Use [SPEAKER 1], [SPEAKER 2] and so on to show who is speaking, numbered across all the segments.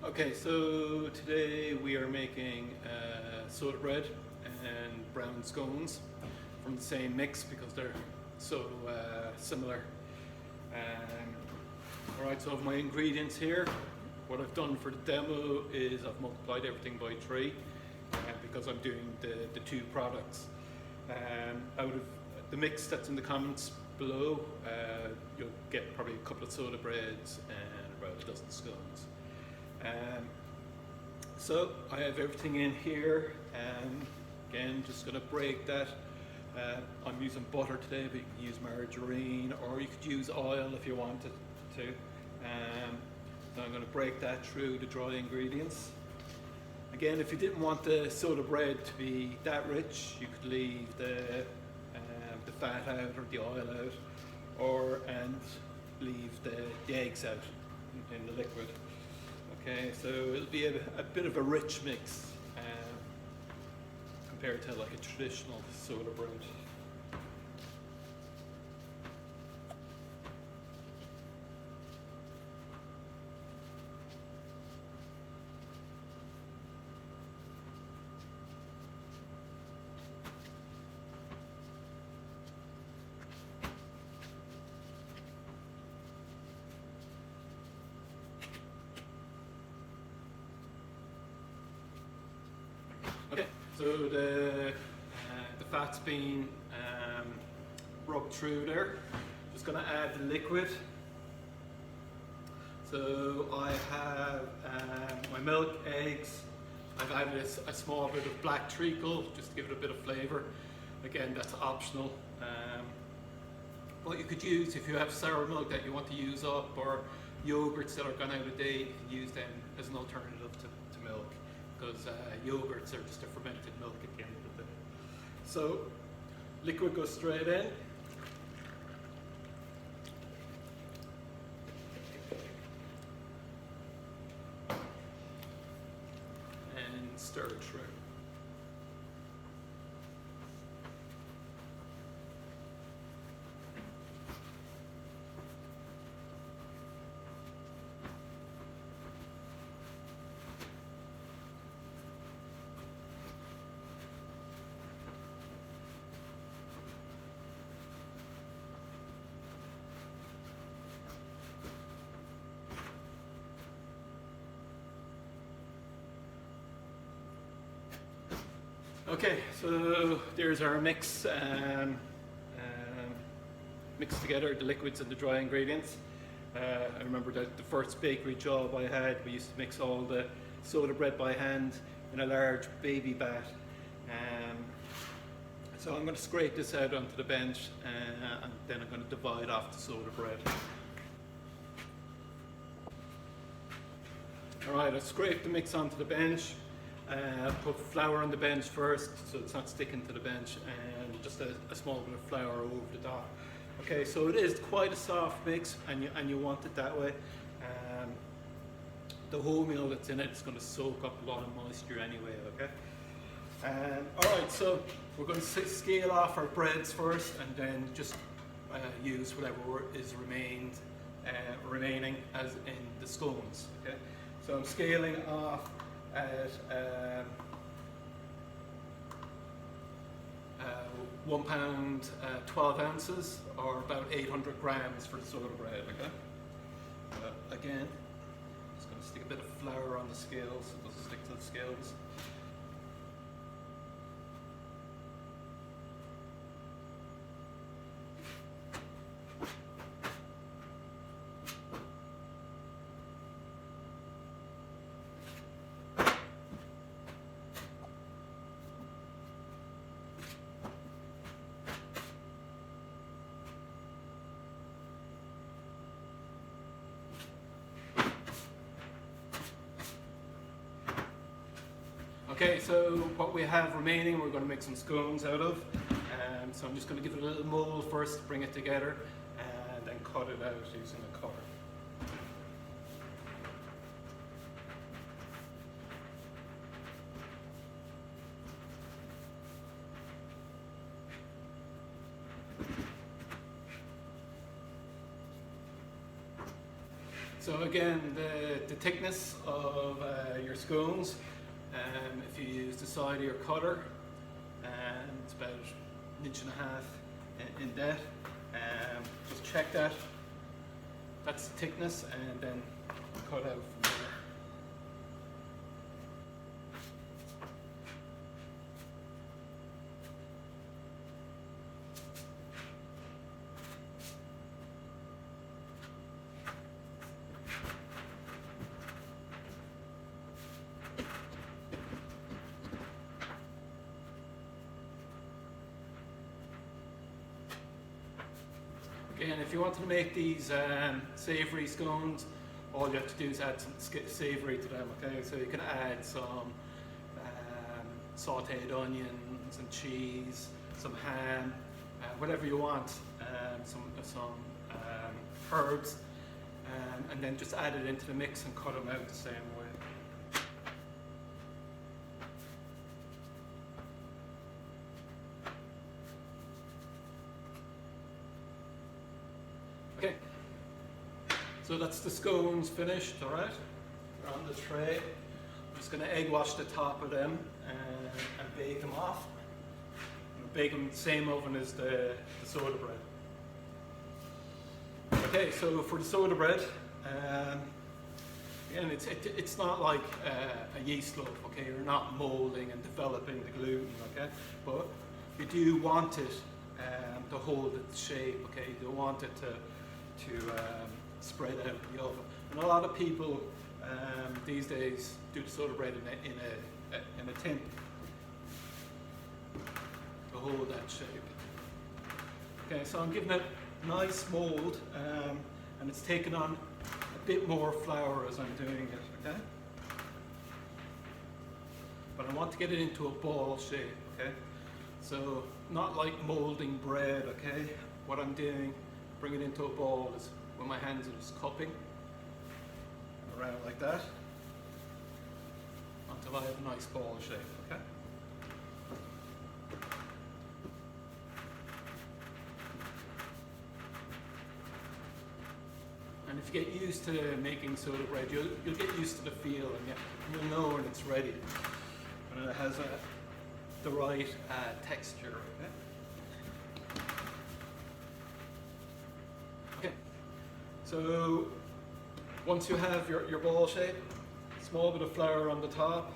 [SPEAKER 1] Okay, so today we are making soda bread and brown scones from the same mix because they're so similar. Alright, so I have my ingredients here. What I've done for the demo is I've multiplied everything by 3 because I'm doing the two products. Out of the mix that's in the comments below, you'll get probably a couple of soda breads and about a dozen scones. So I have everything in here, again just going to break that. I'm using butter today, but you can use margarine or you could use oil if you wanted to. So I'm going to break that through the dry ingredients. Again, if you didn't want the soda bread to be that rich, you could leave the fat out or the oil out, and leave the eggs out in the liquid. Okay, so it'll be a bit of a rich mix compared to like a traditional soda bread. Okay, so the fat's been rubbed through there. Just going to add the liquid. So I have my milk, eggs. I've added a small bit of black treacle just to give it a bit of flavour. Again, that's optional. What you could use if you have sour milk that you want to use up, or yogurts that are gone out of date, you can use them as an alternative to milk, because yogurts are just a fermented milk at the end of the day. So liquid goes straight in. And stir it through. Okay, so there's our mix, mixed together, the liquids and the dry ingredients. I remember that the first bakery job I had, we used to mix all the soda bread by hand in a large baby vat. So I'm going to scrape this out onto the bench, and then I'm going to divide off the soda bread. Alright, I scraped the mix onto the bench. Put flour on the bench first so it's not sticking to the bench, and just a small bit of flour over the top. Okay, so it is quite a soft mix, and you want it that way. The wholemeal that's in it is going to soak up a lot of moisture anyway, okay? Alright, so we're going to scale off our breads first, and then just use whatever is remaining as in the scones, okay? So I'm scaling off at 1 pound 12 ounces, or about 800 grams for the soda bread. Okay. Again, just going to stick a bit of flour on the scales so it doesn't stick to the scales. Okay, so what we have remaining, we're going to make some scones out of. So I'm just going to give it a little mold first to bring it together, and then cut it out using a cutter. so again, the thickness of your scones, if you use the side of your cutter, it's about 1.5 inches in depth. Just check that. That's the thickness, and then cut out from there. Again, if you wanted to make these savoury scones, all you have to do is add some savoury to them, okay? So you can add some sautéed onions and cheese, some ham, whatever you want, some herbs, and then just add it into the mix and cut them out the same way. Okay, so that's the scones finished, all right? They're on the tray. I'm just going to egg wash the top of them and bake them off. And bake them in the same oven as the soda bread. Okay, so for the soda bread, again, it's not like a yeast loaf, okay? You're not molding and developing the gluten, okay? But you do want it to hold its shape, okay? You don't want it to spread out in the oven. And a lot of people these days do the soda bread in a tin to hold that shape. Okay, so I'm giving it a nice mold, and it's taking on a bit more flour as I'm doing it, okay? But I want to get it into a ball shape, okay? So not like molding bread, okay? What I'm doing, bring it into a ball, is when my hands are just cupping around like that until I have a nice ball shape, okay? And if you get used to making soda bread, you'll get used to the feel, and you'll know when it's ready, when it has the right texture, okay? Okay, so once you have your ball shape, small bit of flour on the top,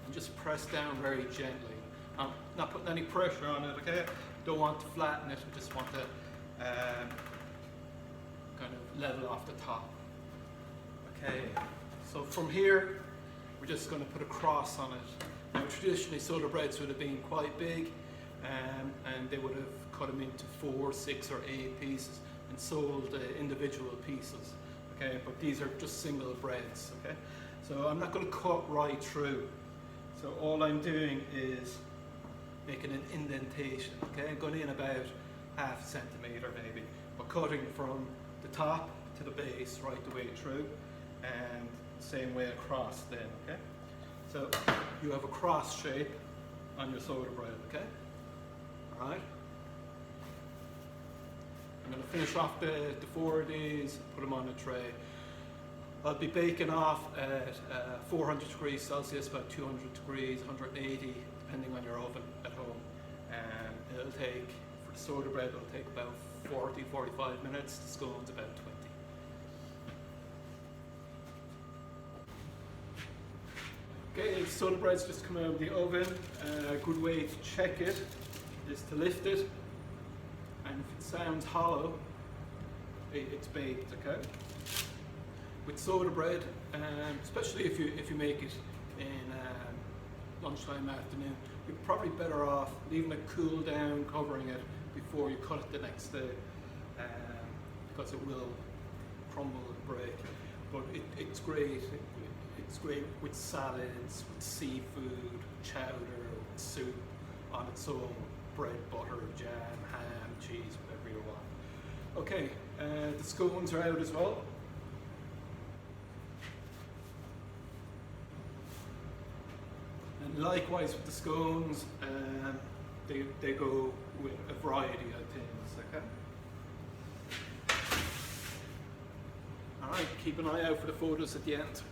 [SPEAKER 1] and just press down very gently. I'm not putting any pressure on it, okay? Don't want to flatten it, I just want to kind of level off the top. Okay, so from here, we're just going to put a cross on it. Now traditionally soda breads would have been quite big, and they would have cut them into 4, 6 or 8 pieces and sold individual pieces, okay? But these are just single breads, okay? So I'm not going to cut right through. So all I'm doing is making an indentation, okay? I'm going in about 0.5 centimetre maybe, but cutting from the top to the base right the way through, and same way across then, okay? So you have a cross shape on your soda bread, okay? All right? I'm going to finish off the 4 of these, put them on a tray. I'll be baking off at 400 degrees Celsius, about 200 degrees, 180, depending on your oven at home. And it'll take, for the soda bread, it'll take about 40, 45 minutes. The scones about 20. Okay, the soda bread's just come out of the oven. A good way to check it is to lift it, and if it sounds hollow, it's baked, okay? With soda bread, especially if you make it in lunchtime afternoon, you're probably better off leaving it cool down, covering it before you cut it the next day, because it will crumble and break. But it's great. It's great with salads, with seafood, chowder, with soup, on its own, bread, butter, jam, ham, cheese, whatever you want. Okay, the scones are out as well. And likewise with the scones, they go with a variety of things, okay? Alright. Alright, keep an eye out for the photos at the end.